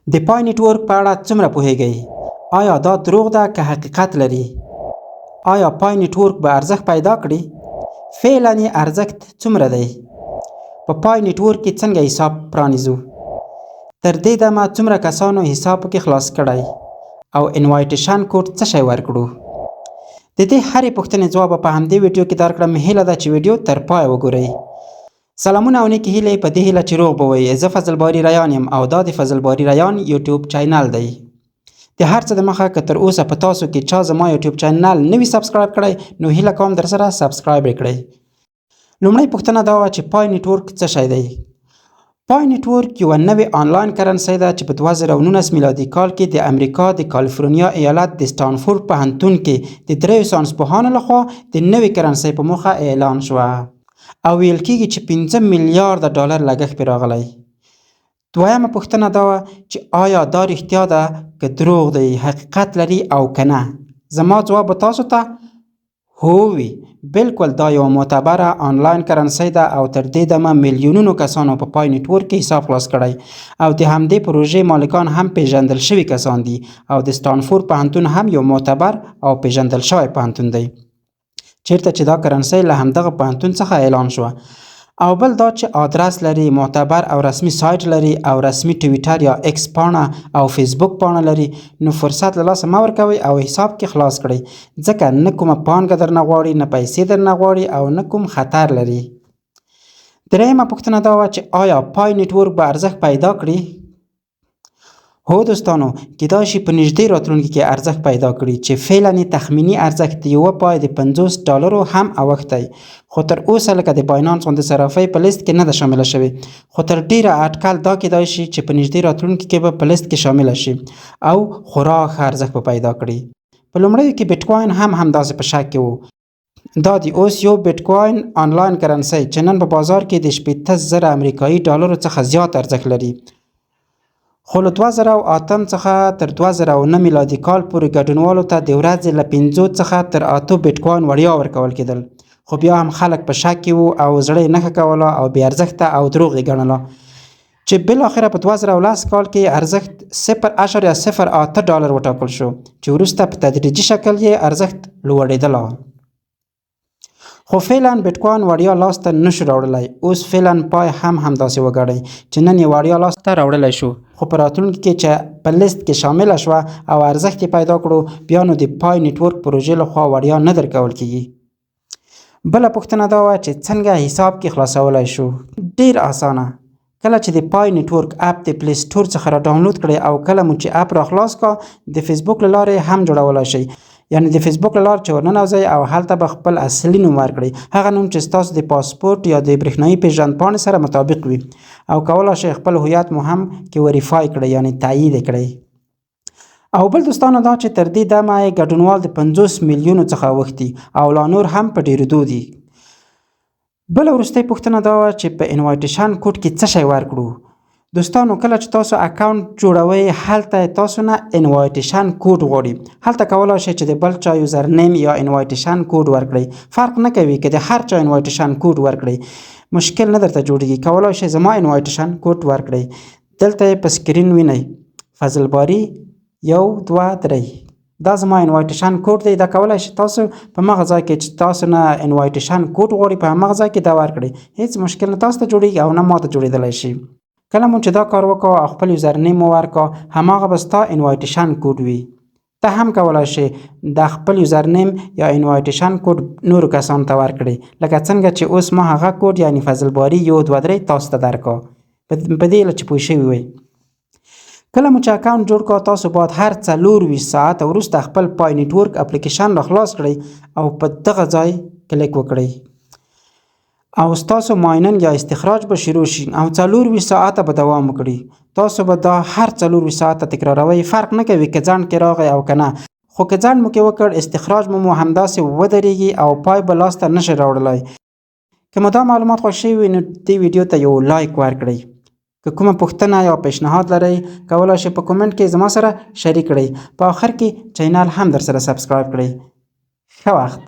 د پای نټورک په اړه څومره پوهیږئ؟ آیا دا دروغ ده که حقیقت لري؟ آیا پای نټورک به ارزښت پیدا کړي؟ فعلا یې ارزښت څومره دی؟ په پای نټورک کې څنګه حساب پرانیزو؟ تر دې دمه څومره کسانو حساب پکې خلاص کړی او انوایټیشن کوډ څه شی ورکړو؟ د دې هرې پوښتنې ځواب په همدې ویډیو کې درکړم. هیله ده چې ویډیو تر پای وګورئ. سلامونه او نیکې هیلې په دې هیله چې روغ به وئ. زه فضل باري ریان یم او دا د فضل باري ریان یوټیوب چینل دی. د هر څه د مخه که تر اوسه په تاسو کې چا زما یوټیوب چینل نه وي سبسکرایب کړی نو هیله کوم در سره سبسکرایب یې کړئ. لومړی پوښتنه دا وه چې پای نټورک څه شی دی؟ پای نټورک یوه نوې آنلاین کرنسۍ ده چې په 2019 میلادي کال کې د امریکا د کالیفورنیا ایالت د سټانفورډ پوهنتون کې د 3 ساینسپوهانو لخوا د نوې کرنسۍ په موخه اعلان شوه او ویل کېږي چې 5 میلیارده ډالر لګښت پرې راغلی. دویمه پوښتنه دا وه چې آیا دا رښتیا ده که دروغ دی، حقیقت لري او که نه؟ زما ځواب به تاسو ته هو وي. بالکل دا یوه معتبره آنلاین کرنسۍ ده او تر دې دمه میلیونونو کسانو په پای نټورک کې حساب خلاص کړی او د همدې پروژې مالکان هم پیژندل شوي کسان دي او د سټانفورډ پوهنتون هم یو معتبر او پیژندل شوی پوهنتون دی چیرته چې دا کرنسۍ له همدغه پوهنتون څخه اعلان شوه. او بل دا چې آدرس لري، معتبر او رسمي سایت لري او رسمي ټویټر یا ایکس پاڼه او فیسبوک پاڼه لري. نو فرصت له لاسه مه ورکوئ او حساب کې خلاص کړئ ځکه نه کومه پانګه درنه غواړي، نه پیسې درنه غواړي او نه کوم خطر لري. درېیمه پوښتنه دا وه چې آیا پای نټورک به ارزښت پیدا کړي؟ هو دوستانو، کیدای شي په نږدې راتلونکي کې ارزښت پیدا کړي چې فعلا یې تخمیني ارزښت د یوه پای د 50 ډالرو هم اوښتی، خو تر اوسه لکه د باینانس غوندې صرافۍ په لیست کې نه ده شامله شوې. خو تر ډیره اټکل دا کیدای شي چې په نږدې راتلونکي کې به په لیست کې شامله شي او خورا ښه ارزښت به پیدا کړي. په لومړیو کې بیټکوین هم همداسې په شک کې و. دا د اوس یو بیټکوین آنلاین کرنسۍ چې نن په بازار کې د 80,000 امریکایي ډالرو څخه زیات ارزښت لري. خو له 2008 څخه تر 2009 میلادي کال پورې ګډونوالو ته د ورځې له 5 څخه تر 8 بیټکوین وړیا ورکول کېدل، خو بیا هم خلک په شک کې وو او زړه یې نه ښه کوله او بې ارزښته او دروغ یې ګڼله چې بالاخره په 2010 کال کې ارزښت 0.08 ډالر وټاکل شو چې وروسته په تدریجي شکل یې ارزښت لوړېدله. خو فعلا بیټکوین وړیا لاس ته نشو راوړلی. اوس فعلا پای هم همداسې وګڼئ چې نن یې وړیا لاس ته راوړلی شو، خو په راتلونکي کې چې په لیست کې شامله شوه او ارزښت یې پیدا کړو بیا نو د پای نټورک پروژې لخوا وړیا نه درکول کېږي. بله پوښتنه دا وه چې څنګه حساب کې خلاصولی شو؟ ډېر اسانه. کله چې د پای نټورک اپ د پلی سټور څخه را ډاونلود کړئ او کله مو چې اپ را خلاص کا د فیسبوک له لارې هم جوړولی شئ. یعنی د فیسبوک له لارې چې ورننوځئ او هلته به خپل اصلي نوم ورکړئ، هغه نوم چې ستاسو د پاسپورټ یا د برېښنایي پیژندپاڼې سره مطابق وي او کولی شئ خپل هویت مو هم کې وریفای کړئ یعنی تایید یې کړئ. او بل دوستانو دا چې تر دې دمه یې ګډونوال د 50 میلیونو څخه اوښتي او لا نور هم په ډېرېدو دي. بله وروستۍ پوښتنه دا وه چې په انوایټیشن کوډ کې څه شی ورکړو؟ دوستانو کله چې تاسو اکاونټ جوړوئ هلته تاسو نه انوایټیشن کوډ غواړي. هلته کولی شئ چې د بل چا یوزر نیم یا انوایټیشن کوډ ورکړئ. فرق نه کوي که د هر چا انوایټیشن کوډ ورکړئ، مشکل نه درته جوړېږي. کولی شئ زما انوایټیشن کوډ ورکړئ. دلته یې په سکرین وینئ فضل باري 123 دا زما انوایټیشن کوډ دی. دا کولی شئ تاسو په هغه ځای کې چې تاسو نه انوایټیشن کوډ غواړي په همغه ځای کې دا ورکړئ. هیڅ مشکل نه تاسو ته جوړېږي او نه ماته جوړېدلی شي. کله مو چې دا کار وکړو او خپل یوزر نیم مو ورکړه هماغه به ستا انوایټیشن کوډ وي. ته هم کولی شئ د خپل یوزر نیم یا انوایټیشن کوډ نورو کسانو ته ورکړئ لکه څنګه چې اوس ما هغه کوډ یعنی فضل باري 123 تاسو ته درکړه په دې چې پوه شوي وئ. کله مو چې اکاونټ جوړ کړه تاسو باید هر 24 ساعته وروسته خپل پای نټورک اپلیکیشن را خلاص کړئ او په دغه ځای کلیک وکړئ او ستاسو مایننګ یا استخراج به شروع شي او 24 ساعته به دوام وکړي. تاسو به دا هر 24 ساعته تکراروئ. فرق نه کوي که ځنډ کې راغی او که نه، خو که ځنډ مو کې وکړ استخراج مو همداسې ودرېږي او پای به لاس ته نشئ راوړلی. که مو دا معلومات خوښ شوي وي نو دې ویډیو ته یو لایک ورکړئ. که کومه پوښتنه یا پیشنهاد لرئ کولی شئ په کومنټ کې زما سره شریک کړئ. په آخر کې چینل هم در سره سبسکرایب کړئ. ښه وخت.